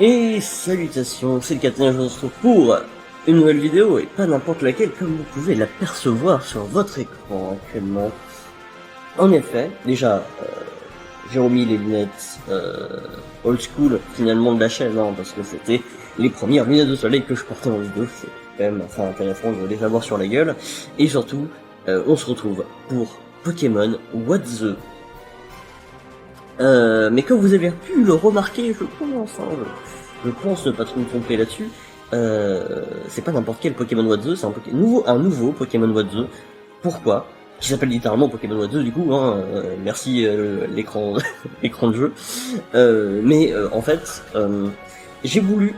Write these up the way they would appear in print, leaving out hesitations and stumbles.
Et salutations, c'est le Capitaine, je vous retrouve pour une nouvelle vidéo, et pas n'importe laquelle, comme vous pouvez l'apercevoir sur votre écran actuellement. En effet, déjà, j'ai remis les lunettes old school, finalement, de la chaîne, hein, parce que c'était les premières lunettes de soleil que je portais en vidéo, c'est quand même assez intéressant de les avoir sur la gueule. Et surtout, on se retrouve pour Pokémon What the... mais comme vous avez pu le remarquer, je pense ne pas trop me tromper là-dessus, c'est pas n'importe quel Pokémon What the, c'est un nouveau Pokémon What the. Pourquoi? Qui s'appelle littéralement Pokémon What the du coup, hein, merci l'écran l'écran de jeu. En fait, j'ai voulu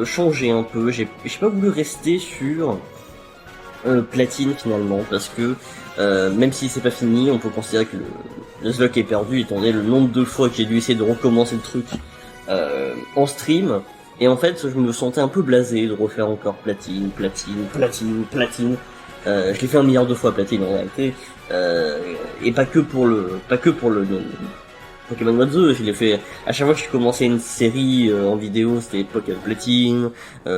changer un peu, j'ai pas voulu rester sur platine finalement, parce que même si c'est pas fini, on peut considérer que le slot est perdu étant donné le nombre de fois que j'ai dû essayer de recommencer le truc en stream. Et en fait, je me sentais un peu blasé de refaire encore platine. Je l'ai fait 1 milliard de fois platine en réalité, et pas que pour le Pokémon What the, je l'ai fait à chaque fois que je commençais une série en vidéo, c'était Pokémon Platine,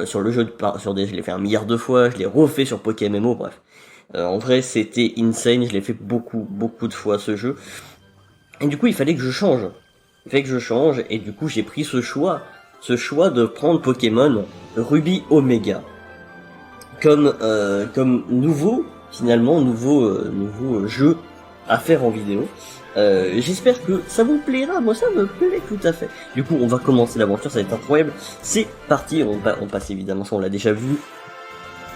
sur le jeu je l'ai fait 1 milliard de fois, je l'ai refait sur Pokémon MMO, bref. En vrai, c'était insane, je l'ai fait beaucoup de fois ce jeu. Et du coup, il fallait que je change. Et du coup, j'ai pris ce choix de prendre Pokémon Ruby Omega comme nouveau jeu à faire en vidéo. J'espère que ça vous plaira, moi ça me plaît tout à fait. Du coup, on va commencer l'aventure, ça va être incroyable. C'est parti, on passe évidemment, ça on l'a déjà vu.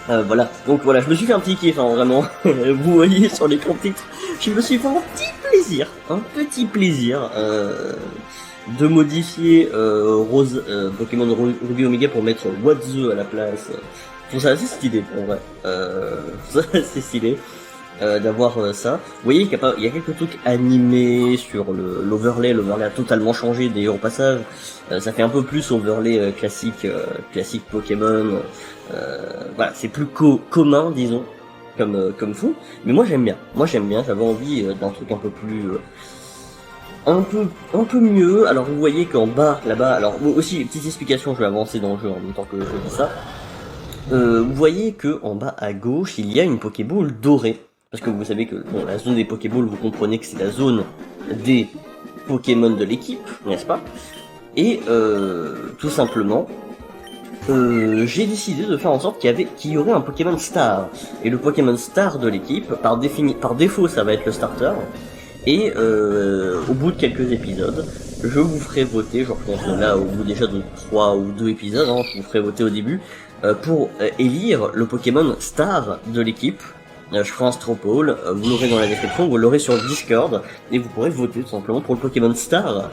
Voilà, donc voilà, je me suis fait un petit kiff, hein, vraiment. Vous voyez sur l'écran titre, je me suis fait un petit plaisir de modifier Pokémon Ruby Omega pour mettre What the à la place. Je trouve ça assez stylé, en vrai. Ça assez stylé d'avoir ça. Vous voyez qu'il y a quelques trucs animés sur l'overlay. L'overlay a totalement changé d'ailleurs au passage. Ça fait un peu plus overlay classique Pokémon. Voilà, c'est plus commun, disons, comme fou. Mais moi j'aime bien. J'avais envie d'un truc un peu plus un peu mieux. Alors vous voyez qu'en bas, là-bas, alors aussi petite explication, je vais avancer dans le jeu en même temps que je dis ça. Vous voyez que en bas à gauche, il y a une Pokéball dorée. Parce que vous savez que la zone des Pokéballs, vous comprenez que c'est la zone des Pokémon de l'équipe, n'est-ce pas? Et tout simplement, j'ai décidé de faire en sorte qu'il y aurait un Pokémon Star. Et le Pokémon Star de l'équipe, par défaut, ça va être le starter. Et au bout de quelques épisodes, je vous ferai voter, je pense là au bout déjà de 3 ou 2 épisodes, hein, je vous ferai voter au début, pour élire le Pokémon Star de l'équipe. Je ferai un straw poll, vous l'aurez dans la description, vous l'aurez sur Discord, et vous pourrez voter tout simplement pour le Pokémon Star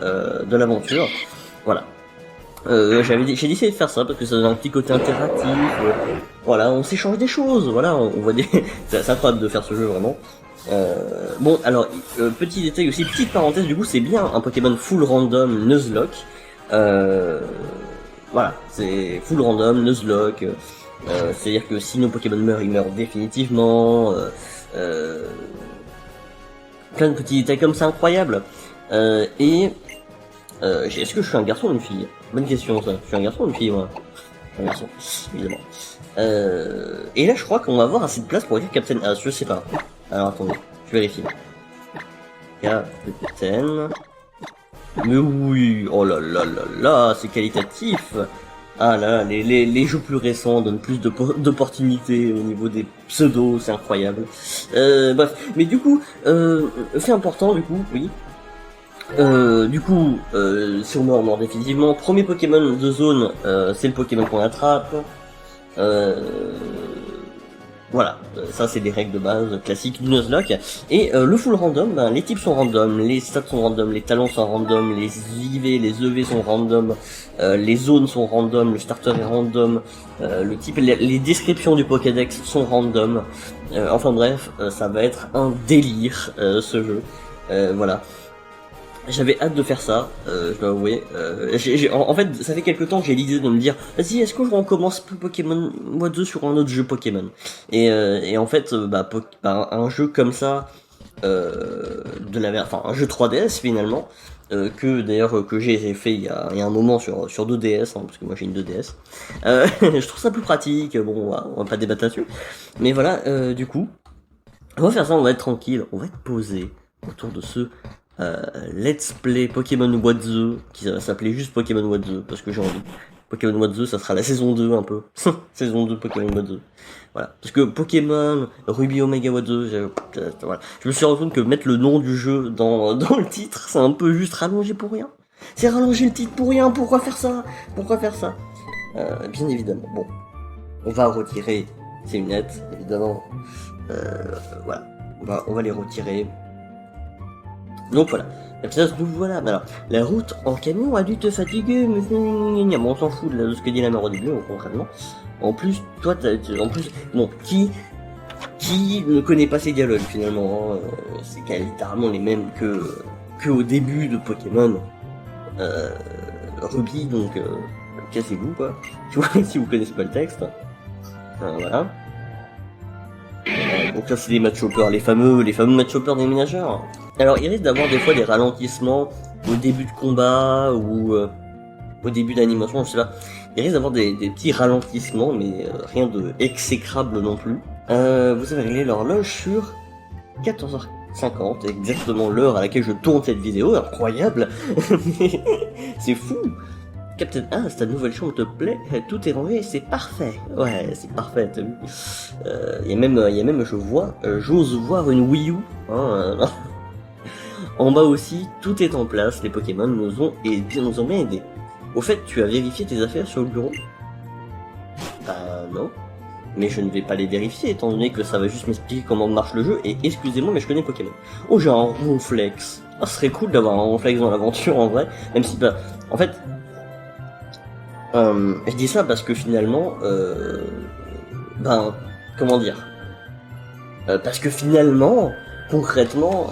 de l'aventure. Voilà. J'ai décidé de faire ça parce que ça donne un petit côté interactif. Voilà, on s'échange des choses. Voilà, on voit des. C'est incroyable de faire ce jeu vraiment. Bon, alors petit détail aussi, petite parenthèse. Du coup, c'est bien un Pokémon full random Nuzlocke. Voilà, c'est full random Nuzlocke. C'est-à-dire que si nos Pokémon meurent, ils meurent définitivement. Plein de petits détails comme ça incroyables. Est-ce que je suis un garçon ou une fille? Bonne question ça. Je suis un garçon ou une fille moi? Je suis un garçon, évidemment. Et là je crois qu'on va avoir assez de place pour écrire Captain As, je sais pas. Alors attendez, je vérifie. Captain... Mais oui, oh là là là là, c'est qualitatif. Ah là, les jeux plus récents donnent plus d'opportunités au niveau des pseudos, c'est incroyable. Bref, mais du coup, fait important du coup, oui. Si on meurt définitivement, premier Pokémon de zone, c'est le Pokémon qu'on attrape. Voilà, ça c'est des règles de base classiques du Nuzlocke. Et le full random, ben, les types sont random, les stats sont random, les talents sont random, les IV, les EV sont random, les zones sont random, le starter est random, le type, les descriptions du Pokédex sont random. Enfin bref, ça va être un délire ce jeu. Voilà. J'avais hâte de faire ça, je dois avouer. En fait, ça fait quelques temps que j'ai l'idée de me dire, vas-y, est-ce que je recommence Pokémon What the sur un autre jeu Pokémon? Et en fait, un jeu comme ça, un jeu 3DS finalement, que d'ailleurs que j'ai fait il y a un moment sur 2DS, hein, parce que moi j'ai une 2DS. Je trouve ça plus pratique, bon on va pas débattre là-dessus. Mais voilà, du coup, on va faire ça, on va être tranquille, on va être posé autour de ce Let's Play Pokémon What The, qui va s'appeler juste Pokémon What The, parce que j'ai envie. Pokémon What The, ça sera la saison 2 un peu. Saison 2 Pokémon What The. Voilà. Parce que Pokémon, Ruby Omega What The, voilà. Je me suis rendu compte que mettre le nom du jeu dans le titre, c'est un peu juste rallongé pour rien. C'est rallonger le titre pour rien, pourquoi faire ça? Pourquoi faire ça? Bien évidemment. Bon. On va retirer ces lunettes, évidemment. Voilà. On va les retirer. Donc voilà. Donc voilà, alors, la route en camion a dû te fatiguer, mais bon, on s'en fout de ce que dit la mère au début, concrètement. En plus, toi, bon, qui ne connaît pas ces dialogues finalement, hein, c'est littéralement les mêmes que au début de Pokémon Ruby, donc cassez-vous quoi, si vous connaissez pas le texte. Voilà. Donc là c'est des match choppers, les fameux match choppers des ménageurs. Alors il risque d'avoir des fois des ralentissements au début de combat ou au début d'animation, je sais pas. Il risque d'avoir des petits ralentissements, mais rien de exécrable non plus. Vous avez réglé l'horloge sur 14h50, exactement l'heure à laquelle je tourne cette vidéo, incroyable. C'est fou. Captain A, ta nouvelle chambre te plaît, tout est rangé, c'est parfait. Ouais, c'est parfait, t'as vu. Y a même, j'ose voir une Wii U. Hein, en bas aussi, tout est en place, les Pokémon nous ont bien aidés. Au fait, tu as vérifié tes affaires sur le bureau? Non. Mais je ne vais pas les vérifier, étant donné que ça va juste m'expliquer comment marche le jeu, et excusez-moi, mais je connais Pokémon. Oh, j'ai un Ronflex. Oh, ce serait cool d'avoir un Ronflex dans l'aventure, en vrai. Même si, bah, en fait, je dis ça parce que finalement, comment dire, parce que finalement, concrètement,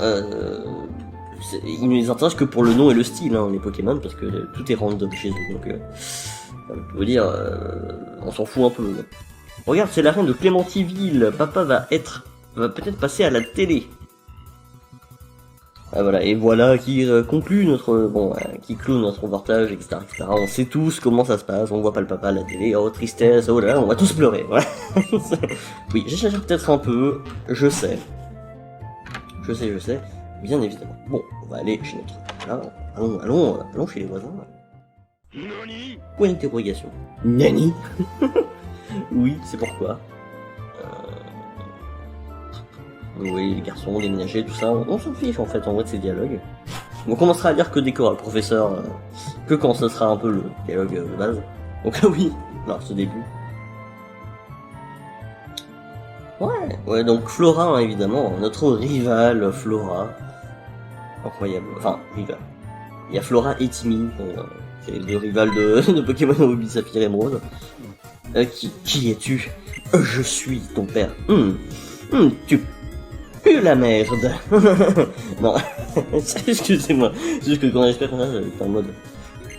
ils ne les intéressent que pour le nom et le style, hein, les Pokémon, parce que tout est random chez eux, donc, on peut dire, on s'en fout un peu. Regarde, c'est la reine de Clémentiville, papa va peut-être passer à la télé. Ah, voilà, et voilà qui conclut qui clôt notre reportage, etc., etc. On sait tous comment ça se passe, on voit pas le papa à la télé, oh tristesse, oh là là, on va tous pleurer, voilà. Oui, j'exagère peut-être un peu, je sais, bien évidemment. Bon, on va aller chez notre... Là, allons chez les voisins. Nani? Point d'interrogation. Nani? Oui, c'est pourquoi. Oui, les garçons, les ménagers, tout ça, on s'en fiche en fait en vrai de ces dialogues. On commencera à dire que décora le professeur, que quand ce sera un peu le dialogue de base. Donc là oui, alors ce début. Ouais, donc Flora, hein, évidemment, notre rivale Flora. Incroyable, enfin, rival. Il y a Flora et Timmy, c'est les deux rivales de Pokémon Ruby Saphir Émeraude. Qui es-tu? Je suis ton père. Tu pues la merde. Non, excusez-moi. C'est juste que quand j'espère qu'on j'étais en mode...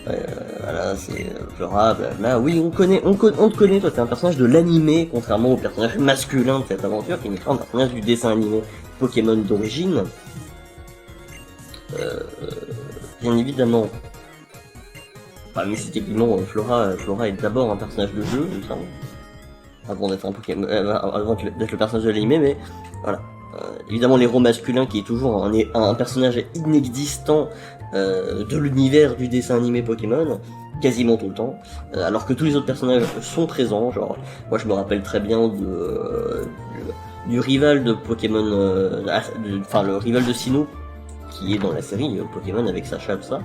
voilà, c'est Flora, blablabla. Oui, on te connaît, toi t'es un personnage de l'animé, contrairement au personnage masculin de cette aventure, qui est un personnage du dessin animé Pokémon d'origine. Bien évidemment. Enfin, mais c'est techniquement, Flora est d'abord un personnage de jeu, il me semble. Avant d'être un Pokémon, avant d'être le personnage de l'animé, mais voilà. Évidemment, l'héros masculin qui est toujours un personnage inexistant de l'univers du dessin animé Pokémon, quasiment tout le temps, alors que tous les autres personnages sont présents. Genre, moi je me rappelle très bien du rival de Pokémon, le rival de Sinnoh, qui est dans la série Pokémon avec Sacha, tout ça.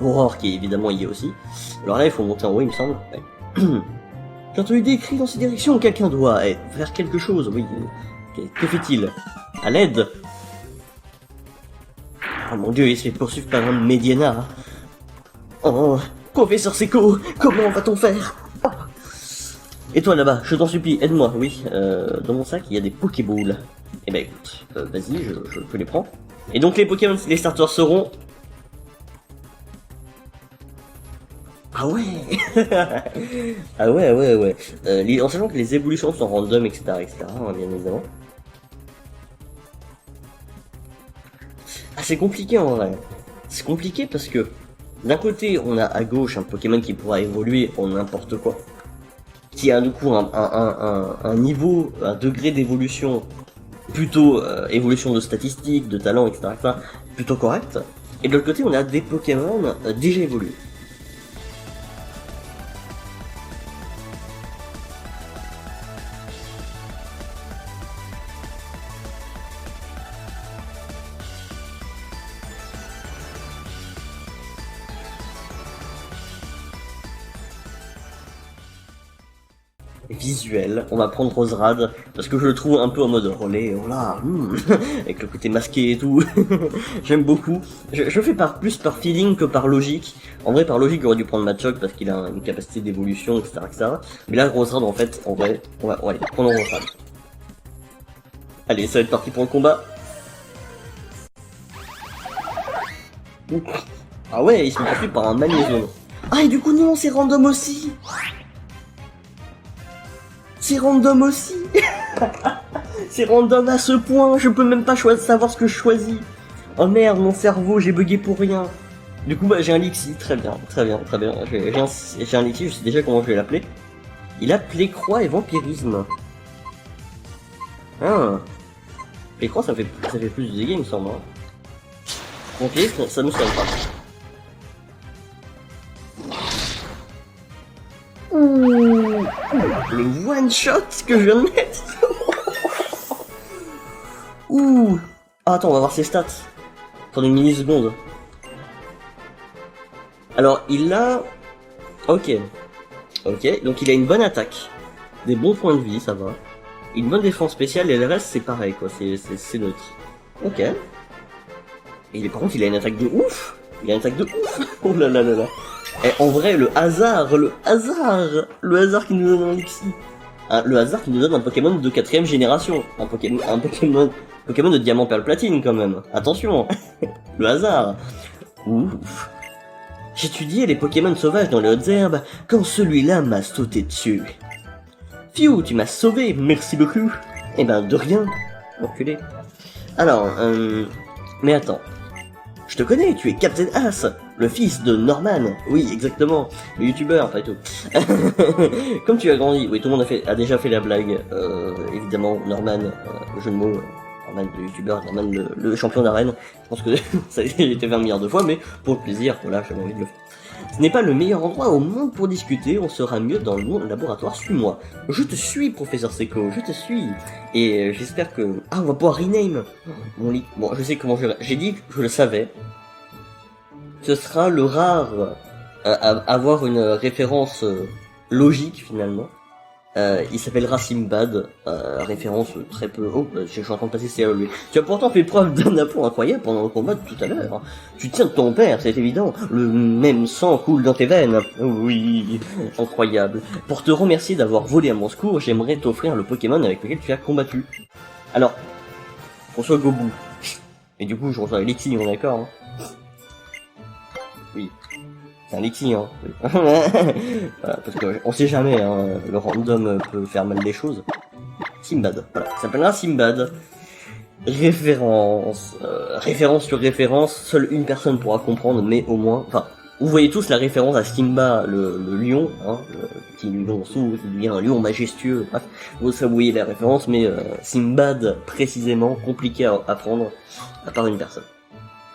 Aurore qui évidemment y est aussi. Alors là il faut monter en haut il me semble. Ouais. J'ai entendu des cris dans ces directions, quelqu'un doit faire quelque chose, oui. Que fait-il? À l'aide? Oh mon dieu, il se fait poursuivre par un Mediana. Oh, professeur Seco, comment va-t-on faire? Oh. Et toi là-bas, je t'en supplie, aide-moi, oui. Dans mon sac, il y a des Pokéballs. Eh ben écoute, vas-y, je les prends. Et donc les Pokémon, les starters seront... Ah ouais. Ah ouais. En sachant que les évolutions sont random, etc., hein, bien évidemment. Ah, c'est compliqué en vrai. c'est compliqué parce que d'un côté, on a à gauche un Pokémon qui pourra évoluer en n'importe quoi, qui a du coup un niveau, un degré d'évolution plutôt évolution de statistiques, de talent, etc., plutôt correct. Et de l'autre côté, on a des Pokémon déjà évolués. Visuel, on va prendre Roserad parce que je le trouve un peu en mode relais, oh là, avec le côté masqué et tout. J'aime beaucoup. Je fais plus par feeling que par logique. En vrai, par logique, j'aurais dû prendre Machoke parce qu'il a une capacité d'évolution, etc., Mais là, Roserad, en fait, en vrai, on va aller prendre Roserad. Allez, ça va être parti pour le combat. Ah ouais, ils sont poursuivis par un magnésium. Ah et du coup non, c'est random aussi. C'est random aussi. C'est random à ce point, je peux même pas savoir ce que je choisis. Oh merde, mon cerveau, j'ai bugué pour rien. Du coup, bah, j'ai un Lixi, très bien. J'ai un Lixi, je sais déjà comment je vais l'appeler. Il a Plécroix et Vampirisme. Ah. Plécroix, ça fait plus de dégâts, il me semble. Hein. Ok, ça me sonne pas. Ouh, le one shot que je viens de mettre. Ouh. Ah, attends, on va voir ses stats. Pendant une milliseconde. Alors, il a... Ok, donc il a une bonne attaque. Des bons points de vie, ça va. Une bonne défense spéciale et le reste, c'est pareil, quoi. C'est neutre. Ok. Et par contre, il a une attaque de ouf. Oh là là là là. Et en vrai, le hasard qui nous donne un Lixi. Le hasard qui nous donne un Pokémon de 4ème génération. Un Pokémon de diamant perle platine quand même. Attention. Le hasard. Ouf. J'étudiais les Pokémon sauvages dans les hautes herbes quand celui-là m'a sauté dessus. Fiou, tu m'as sauvé, merci beaucoup. Eh ben, de rien. Enculé. Alors, mais attends. Je te connais, tu es Captain Ass, le fils de Norman. Oui, exactement, le youtubeur, pas tout. Comme tu as grandi, oui, tout le monde a déjà fait la blague. Évidemment, Norman, le jeu de mots, Norman le youtubeur, Norman le champion d'arène. Je pense que ça a été 20 milliards de fois, mais pour le plaisir, voilà, j'avais envie de le faire. Ce n'est pas le meilleur endroit au monde pour discuter, on sera mieux dans le laboratoire, suis-moi. Je te suis, professeur Seco, je te suis. Et j'espère que... Ah, on va pouvoir rename mon lit. Bon, je sais comment j'ai dit que je le savais. Ce sera le rare à avoir une référence logique, finalement. Il s'appellera Simbad, référence très peu... Oh, je suis en train de passer CA lui. Tu as pourtant fait preuve d'un aplomb incroyable pendant le combat de tout à l'heure. Tu tiens de ton père, c'est évident. Le même sang coule dans tes veines. Oui, incroyable. Pour te remercier d'avoir volé à mon secours, j'aimerais t'offrir le Pokémon avec lequel tu as combattu. Alors, François Gobou. Et du coup, je reçois Lexi, on est d'accord, hein. Oui. C'est un Lexi, hein. Voilà, parce que on sait jamais, hein, le random peut faire mal des choses. Simbad, voilà, ça s'appellera Simbad. Référence sur référence, seule une personne pourra comprendre, mais au moins, enfin, vous voyez tous la référence à Simba, le lion, hein, le petit lion sous, qui devient un lion majestueux, bref, vous voyez la référence, mais Simbad, précisément, compliqué à apprendre, à part une personne.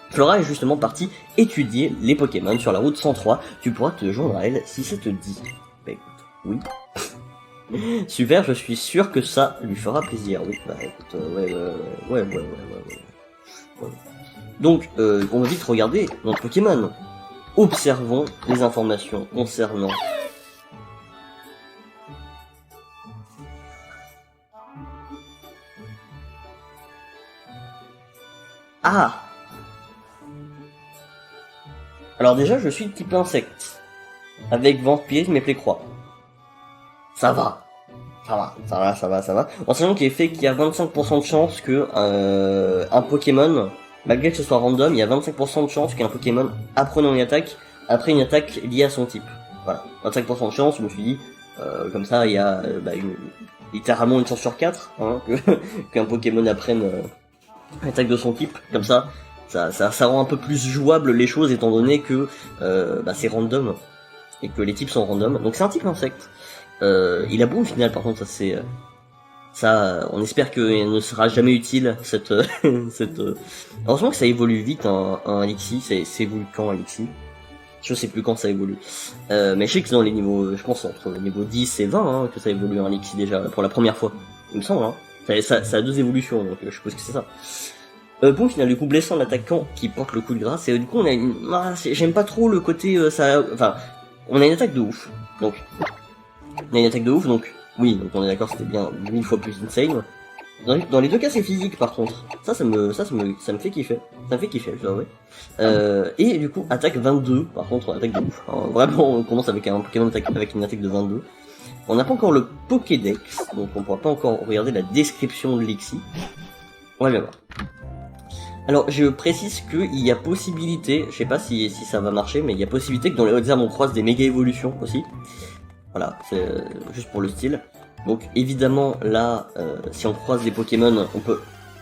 Flora est justement partie étudier les Pokémon sur la route 103. Tu pourras te joindre à elle si ça te dit. Bah écoute, oui. Super, je suis sûr que ça lui fera plaisir. Oui, bah écoute, ouais. Donc, on va vite regarder notre Pokémon. Observons les informations concernant... Ah! Alors déjà, je suis type insecte, avec vampirisme et Plécroix. Ça va. En sachant qu'il est fait qu'il y a 25% de chance que un Pokémon, malgré que ce soit random, il y a 25% de chance qu'un Pokémon apprenant une attaque, après une attaque liée à son type. Voilà, 25% de chance, je me suis dit, comme ça, il y a littéralement une chance sur 4, hein, qu'un Pokémon apprenne une attaque de son type, comme ça. Ça rend un peu plus jouable les choses étant donné que bah, c'est random et que les types sont random. Donc c'est un type insecte. Il a bon final par contre, ça c'est ça, on espère qu'il ne sera jamais utile cette heureusement que ça évolue vite un Elixir, c'est évolue quand Elixir. Je sais plus quand ça évolue. Mais je sais que dans les niveaux, je pense entre les niveaux 10 et 20 hein, que ça évolue un Elixir déjà pour la première fois. Il me semble hein. Ça a deux évolutions donc je suppose que c'est ça. Bon final du coup blessant l'attaquant qui porte le coup de grâce et du coup on a une j'aime pas trop le côté enfin on a une attaque de ouf. Donc on a une attaque de ouf donc oui donc on est d'accord c'était bien 1000 fois plus insane. Dans les deux cas c'est physique par contre. Ça me fait kiffer. Ça me fait kiffer, je dois avouer. Et du coup attaque 22 par contre attaque de ouf. Alors, vraiment on commence avec un Pokémon avec une attaque de 22. On n'a pas encore le Pokédex, donc on pourra pas encore regarder la description de l'Elixir. On va bien voir. Alors je précise qu'il y a possibilité, je sais pas si ça va marcher, mais il y a possibilité que dans les hautes herbes on croise des méga évolutions aussi. Voilà, c'est juste pour le style. Donc évidemment là, si on croise des Pokémon,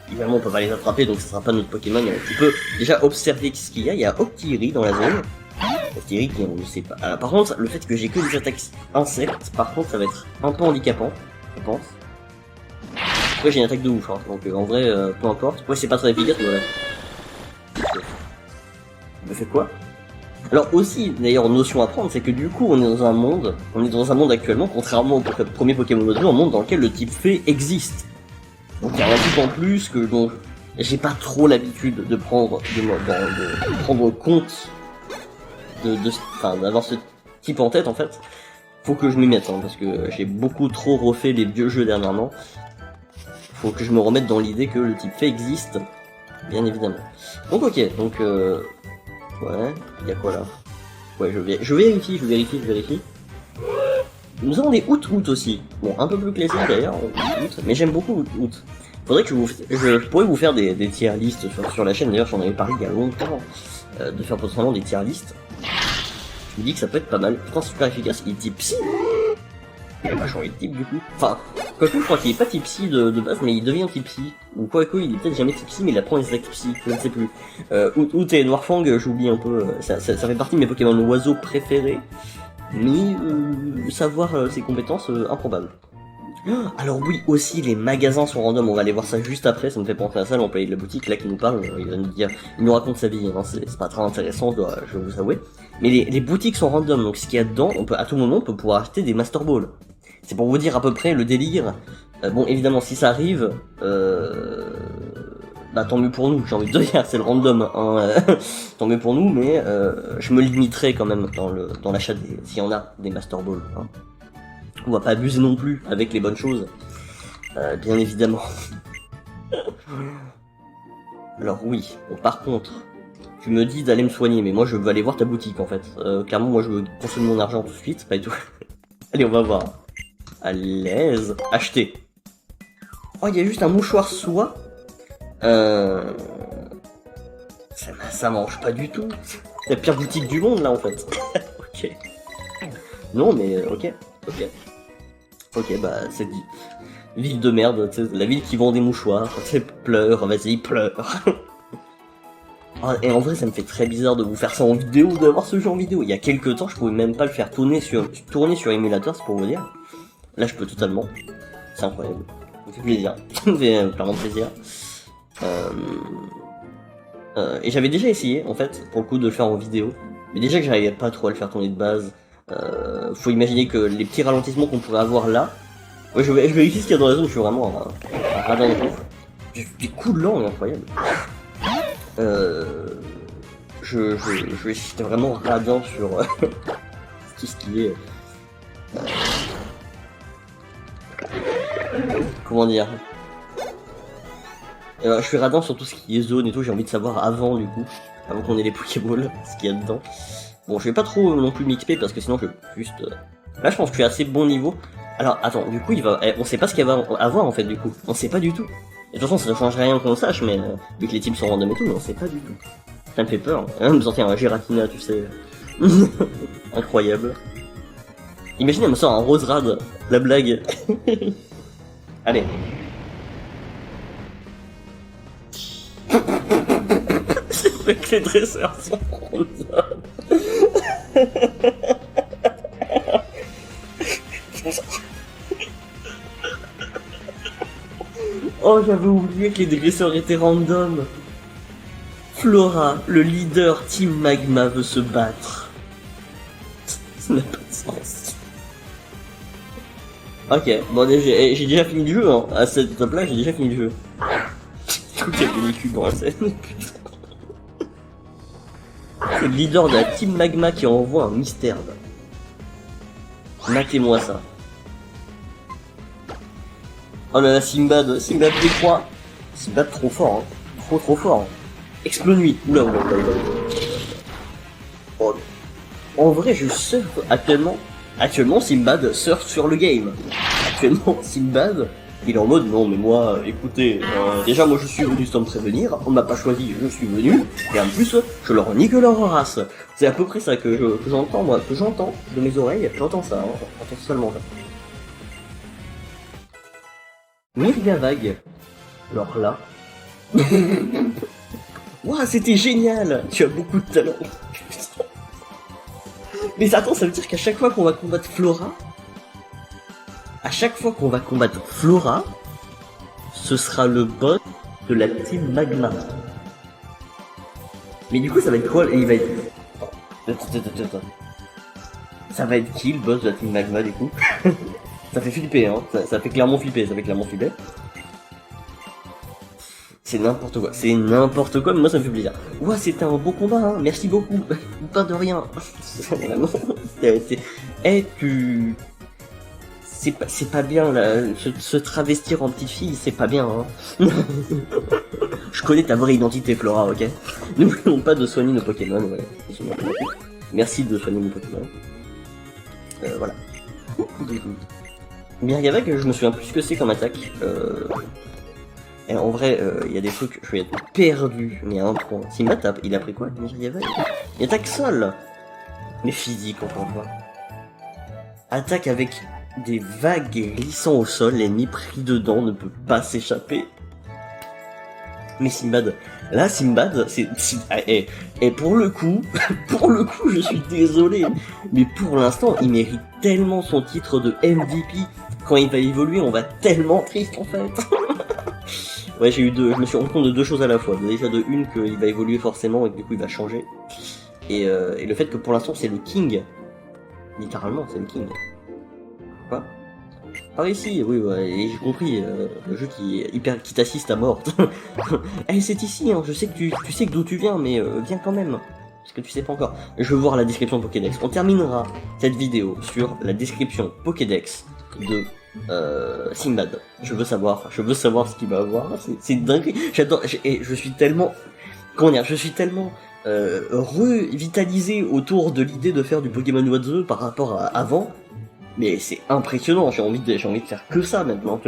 évidemment on peut pas les attraper, donc ce sera pas notre Pokémon. On peut déjà observer ce qu'il y a. Il y a Octillery dans la zone. Octillery qui on ne sait pas. Alors, par contre, le fait que j'ai que des attaques insectes, par contre ça va être un peu handicapant, je pense. Après j'ai une attaque de ouf, hein, donc en vrai peu importe. Ouais c'est pas très efficace, mais voilà. Je fais quoi? Alors aussi, d'ailleurs, notion à prendre, c'est que du coup, on est dans un monde actuellement, contrairement au premier Pokémon Go, un monde dans lequel le type fée existe. Donc il y a un type en plus que donc j'ai pas trop l'habitude de prendre compte d'avoir ce type en tête en fait. Faut que je m'y mette, hein, parce que j'ai beaucoup trop refait les vieux jeux dernièrement. Faut que je me remette dans l'idée que le type fée existe, bien évidemment. Donc ok, donc ouais, il y a quoi là? Ouais, je vérifie. Nous avons des out aussi. Bon, un peu plus classique d'ailleurs, mais j'aime beaucoup out. Faudrait que je pourrais vous faire des tier lists sur la chaîne, d'ailleurs j'en avais parlé il y a longtemps, de faire potentiellement des tier lists. Je me dis que ça peut être pas mal, pourtant c'est super efficace, il est type psy. Il a pas changé de type du coup. Enfin, quoique je crois qu'il est pas type psy de base, mais il devient type psy. Ou quoique il est peut-être jamais type psy, mais il apprend les attaques psy, je ne sais plus. Out et Noirfang, j'oublie un peu, ça fait partie de mes Pokémon oiseaux préférés. Mais savoir ses compétences, improbable. Alors oui, aussi les magasins sont random, on va aller voir ça juste après, ça me fait penser à ça, l'employé de la boutique là qui nous parle, il va nous dire, il nous raconte sa vie, hein, c'est pas très intéressant, je vais vous avouer. Mais les boutiques sont random, donc ce qu'il y a dedans, à tout moment on peut pouvoir acheter des Master Balls. C'est pour vous dire à peu près le délire. Bon évidemment si ça arrive, bah tant mieux pour nous, j'ai envie de dire, c'est le random, hein, tant mieux pour nous, mais je me limiterai quand même dans l'achat s'il y en a des Master Balls. Hein. On va pas abuser non plus avec les bonnes choses, bien évidemment. Alors oui, bon, par contre, tu me dis d'aller me soigner, mais moi je veux aller voir ta boutique en fait. Clairement moi je veux consommer mon argent tout de suite, pas du tout. Allez on va voir. À l'aise. Acheter. Oh il y a juste un mouchoir soie. Ça mange pas du tout. C'est la pire boutique du monde là en fait. Ok. Non mais ok. Ok, bah c'est dit. Ville de merde, tu sais, la ville qui vend des mouchoirs, tu sais, pleure, vas-y, pleure. Et en vrai, ça me fait très bizarre de vous faire ça en vidéo, d'avoir ce jeu en vidéo. Il y a quelques temps, je pouvais même pas le faire tourner sur émulateur, c'est pour vous dire. Là, je peux totalement. C'est incroyable. Ça me fait plaisir. Ça me fait clairement plaisir. Et j'avais déjà essayé, en fait, pour le coup, de le faire en vidéo. Mais déjà que j'arrivais pas trop à le faire tourner de base. Faut imaginer que les petits ralentissements qu'on pourrait avoir là. Ouais, je vérifie ce qu'il y a dans la zone, je suis vraiment un radin de ouf. J'ai des coups de langue incroyables. Je vais essayer vraiment radin sur tout ce qui est. Comment dire? Je suis radin sur tout ce qui est zone et tout, j'ai envie de savoir avant du coup, avant qu'on ait les Pokéballs, ce qu'il y a dedans. Bon, je vais pas trop non plus m'XP parce que sinon je vais juste. Là, je pense que je suis assez bon niveau. Alors, attends, du coup, on sait pas ce qu'il va avoir en fait, du coup. On sait pas du tout. Et de toute façon, ça ne change rien qu'on sache, mais vu que les types sont random et tout, mais on sait pas du tout. Ça me fait peur. Hein, me sortir un Giratina, tu sais. Incroyable. Imagine, elle me sort un Roserade, la blague. trouvé que les dresseurs sont random. Oh, j'avais oublié que les dresseurs étaient random. Flora, le leader Team Magma, veut se battre. Ça n'a pas de sens. Ok, bon, j'ai déjà fini le jeu, hein. À cette étape-là, j'ai déjà fini le jeu. Tout est ridicule dans la scène. C'est le leader de la Team Magma qui envoie un mystère. Matez-moi ça. Oh là là, Simbad décroît. Simbad trop fort, hein. Trop fort. Hein. Explonuit. Oula. Oh. En vrai, je surfe actuellement. Actuellement, Simbad surfe sur le game. Actuellement, Simbad, il est en mode non mais moi, écoutez, déjà moi je suis venu sans me prévenir, on m'a pas choisi, je suis venu, et en plus, je leur nique leur race. C'est à peu près ça que j'entends moi, que j'entends de mes oreilles, j'entends ça, hein, j'entends seulement ça. Myrgavag. Alors là. Ouah, c'était génial. Tu as beaucoup de talent. Mais attends, ça veut dire qu'à chaque fois qu'on va combattre Flora, ce sera le boss de la Team Magma. Mais du coup, ça va être quoi? Il va être... Attends. Ça va être qui le boss de la Team Magma du coup? Ça fait flipper, hein. Ça fait clairement flipper, C'est n'importe quoi, mais moi ça me fait plaisir. Ouah, c'était un beau combat, hein. Merci beaucoup. Pas de rien. Vraiment. C'est pas bien, là. Se travestir en petite fille, c'est pas bien, hein. Je connais ta vraie identité, Flora, ok? N'oublions pas de soigner nos Pokémon, ouais. Merci de soigner nos Pokémon. Voilà. Myrgavag, je me souviens plus ce que c'est comme attaque. Et en vrai, il y a des trucs, je vais être perdu, mais à un point. Simbad, il a pris quoi, Myrgavag? Il attaque sol. Mais physique, encore une fois. Attaque avec des vagues glissant au sol, l'ennemi pris dedans ne peut pas s'échapper. Mais Simbad, et pour le coup, je suis désolé, mais pour l'instant, il mérite tellement son titre de MVP. Quand il va évoluer, on va tellement triste en fait. Ouais, je me suis rendu compte de deux choses à la fois. Déjà de une, qu'il va évoluer forcément et que du coup il va changer. Et le fait que pour l'instant c'est le King. Littéralement, c'est le King. Quoi? Par ici, oui, ouais, et j'ai compris, le jeu qui t'assiste à mort. Eh, c'est ici, hein, je sais que tu sais d'où tu viens, mais viens quand même. Parce que tu sais pas encore. Je veux voir la description Pokédex. On terminera cette vidéo sur la description Pokédex de Simbad. Je veux savoir ce qu'il va avoir. C'est dingue. J'adore. Je suis tellement, revitalisé autour de l'idée de faire du Pokémon What par rapport à avant. Mais c'est impressionnant. J'ai envie de faire que ça maintenant.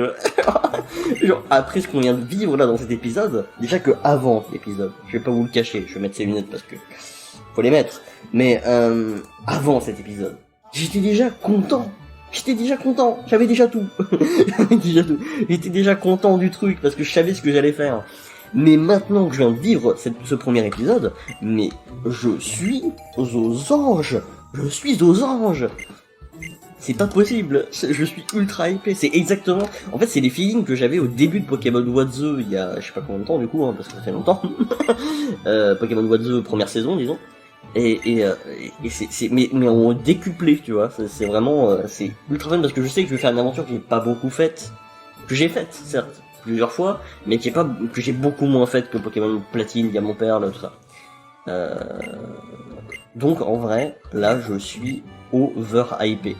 Genre après ce qu'on vient de vivre là dans cet épisode, déjà que avant l'épisode, je vais pas vous le cacher, je vais mettre ces lunettes parce que faut les mettre. Mais avant cet épisode, j'étais déjà content. J'avais déjà tout. J'étais déjà content du truc parce que je savais ce que j'allais faire. Mais maintenant que je viens de vivre ce premier épisode, mais je suis aux anges. C'est pas possible, je suis ultra hypé, c'est exactement... En fait, c'est les feelings que j'avais au début de Pokémon What The, il y a je sais pas combien de temps du coup, hein, parce que ça fait longtemps. Pokémon What The première saison, disons. Mais en décuplé, tu vois, c'est vraiment... c'est ultra fun parce que je sais que je vais faire une aventure que j'ai pas beaucoup faite. Que j'ai faite, certes, plusieurs fois, mais que j'ai beaucoup moins faite que Pokémon Platine, Diamant Perle, tout ça. Donc en vrai, là je suis over hypé.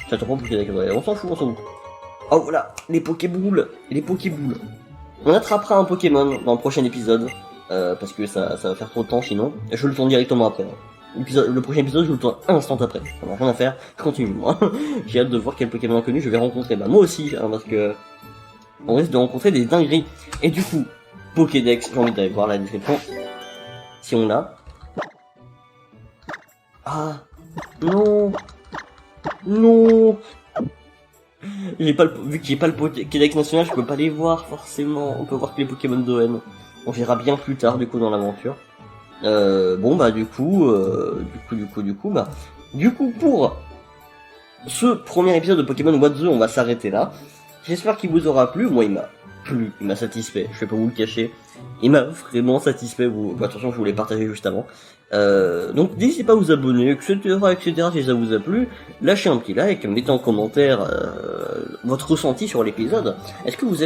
Ça te prend pour on s'en fout. Oh voilà, les Pokéboules. On attrapera un Pokémon dans le prochain épisode, parce que ça va faire trop de temps sinon. Je le tourne directement après. Le prochain épisode, je le tourne instant après. Ça n'a rien à faire, je continue moi. J'ai hâte de voir quel Pokémon inconnu je vais rencontrer. Bah moi aussi, hein, parce que on risque de rencontrer des dingueries. Et du coup, Pokédex, j'ai envie d'aller voir la description. Si on l'a. Ah non. Vu que j'ai pas le Pokédex national, je peux pas les voir forcément. On peut voir que les Pokémon d'OM. On verra bien plus tard du coup dans l'aventure. Bon bah du coup, pour ce premier épisode de Pokémon What The, on va s'arrêter là. J'espère qu'il vous aura plu. Moi, il m'a plu, il m'a satisfait. Je vais pas vous le cacher. Il m'a vraiment satisfait. Bah, attention, je vous l'ai partagé juste avant. Donc, n'hésitez pas à vous abonner, etc. Si ça vous a plu, lâchez un petit like, mettez en commentaire votre ressenti sur l'épisode. Est-ce que vous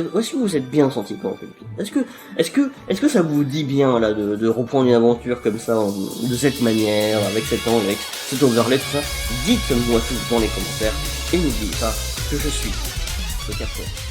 êtes bien senti pendant l'épisode? Est-ce que ça vous dit bien là de reprendre une aventure comme ça, de cette manière, avec cet angle, avec cet overlay, tout ça? Dites-moi tout dans les commentaires et n'oubliez pas que je suis le Captain.